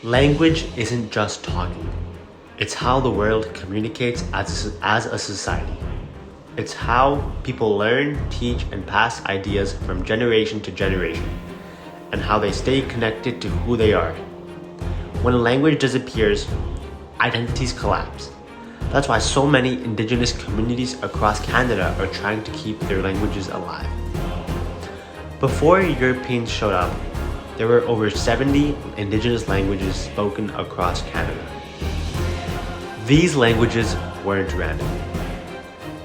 Language isn't just talking. It's how the world communicates as a society. It's how people learn, teach, and pass ideas from generation to generation, and how they stay connected to who they are. When a language disappears, identities collapse. That's why so many Indigenous communities across Canada are trying to keep their languages alive. Before Europeans showed up, there were over 70 Indigenous languages spoken across Canada. These languages weren't random.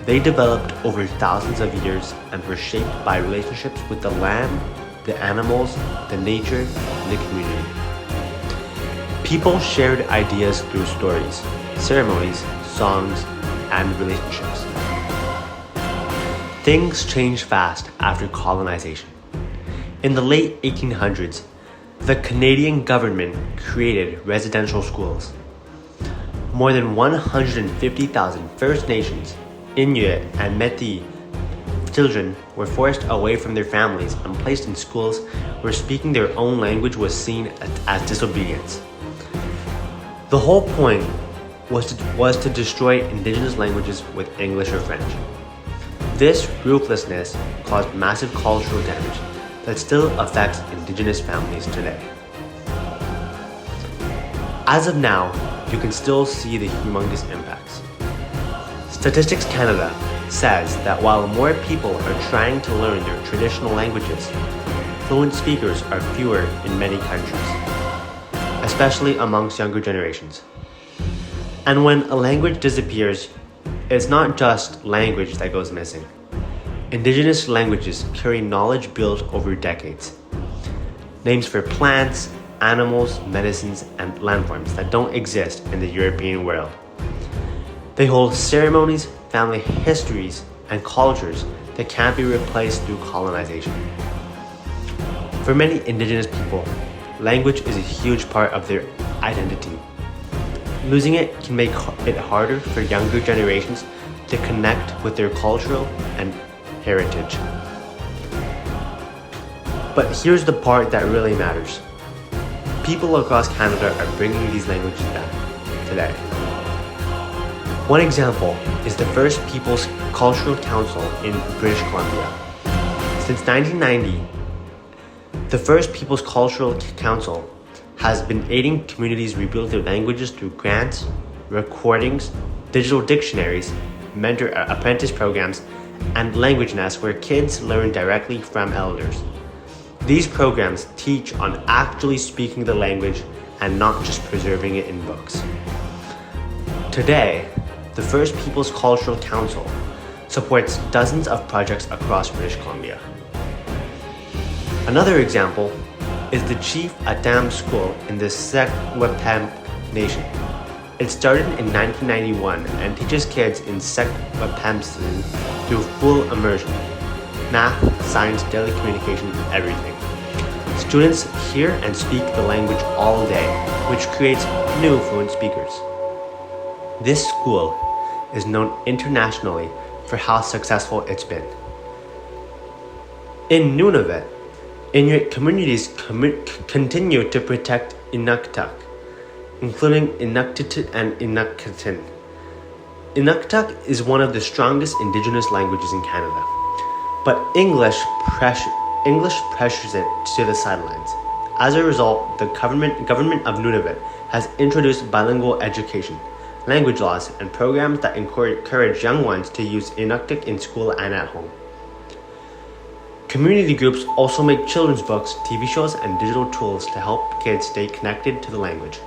They developed over thousands of years and were shaped by relationships with the land, the animals, the nature, and the community. People shared ideas through stories, ceremonies, songs, and relationships. Things changed fast after colonization. In the late 1800s, the Canadian government created residential schools. More than 150,000 First Nations, Inuit, and Métis children were forced away from their families and placed in schools where speaking their own language was seen as disobedience. The whole point was to destroy Indigenous languages with English or French. This ruthlessness caused massive cultural damage that still affects Indigenous families today. As of now, you can still see the humongous impacts. Statistics Canada says that while more people are trying to learn their traditional languages, fluent speakers are fewer in many countries, especially amongst younger generations. And when a language disappears, it's not just language that goes missing. Indigenous languages carry knowledge built over decades. Names for plants, animals, medicines, and landforms that don't exist in the European world. They hold ceremonies, family histories, and cultures that can't be replaced through colonization. For many Indigenous people, language is a huge part of their identity. Losing it can make it harder for younger generations to connect with their cultural and heritage. But here's the part that really matters. People across Canada are bringing these languages back today. One example is the First Peoples Cultural Council in British Columbia. Since 1990, the First Peoples Cultural Council has been aiding communities rebuild their languages through grants, recordings, digital dictionaries, mentor apprentice programs, and language nests where kids learn directly from elders. These programs teach on actually speaking the language and not just preserving it in books. Today, the First Peoples Cultural Council supports dozens of projects across British Columbia. Another example is the Chief Adam School in the Secwepemc Nation. It started in 1991 and teaches kids in Secwepemc through full immersion, math, science, daily communication, and everything. Students hear and speak the language all day, which creates new fluent speakers. This school is known internationally for how successful it's been. In Nunavut, Inuit communities continue to protect Inuktitut, including Inuktitut and Inuktitut. Inuktitut is one of the strongest Indigenous languages in Canada, but English pressures it to the sidelines. As a result, the government of Nunavut has introduced bilingual education, language laws, and programs that encourage young ones to use Inuktitut in school and at home. Community groups also make children's books, TV shows, and digital tools to help kids stay connected to the language.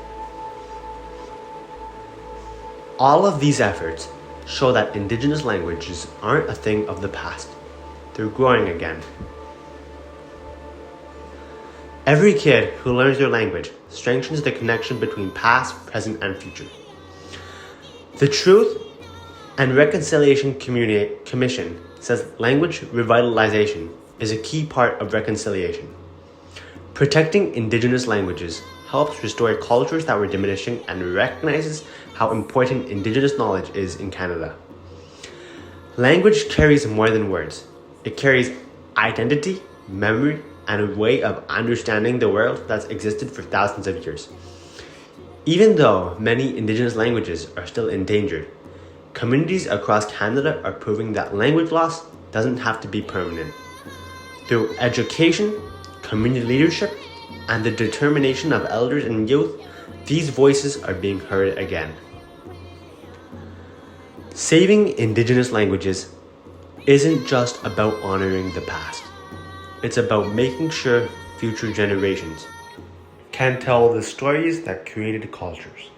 All of these efforts show that Indigenous languages aren't a thing of the past. They're growing again. Every kid who learns their language strengthens the connection between past, present, and future. The Truth and Reconciliation Commission says language revitalization is a key part of reconciliation. Protecting Indigenous languages helps restore cultures that were diminishing and recognizes how important Indigenous knowledge is in Canada. Language carries more than words. It carries identity, memory, and a way of understanding the world that's existed for thousands of years. Even though many Indigenous languages are still endangered, communities across Canada are proving that language loss doesn't have to be permanent. Through education, community leadership, and the determination of elders and youth, these voices are being heard again. Saving Indigenous languages isn't just about honoring the past. It's about making sure future generations can tell the stories that created cultures.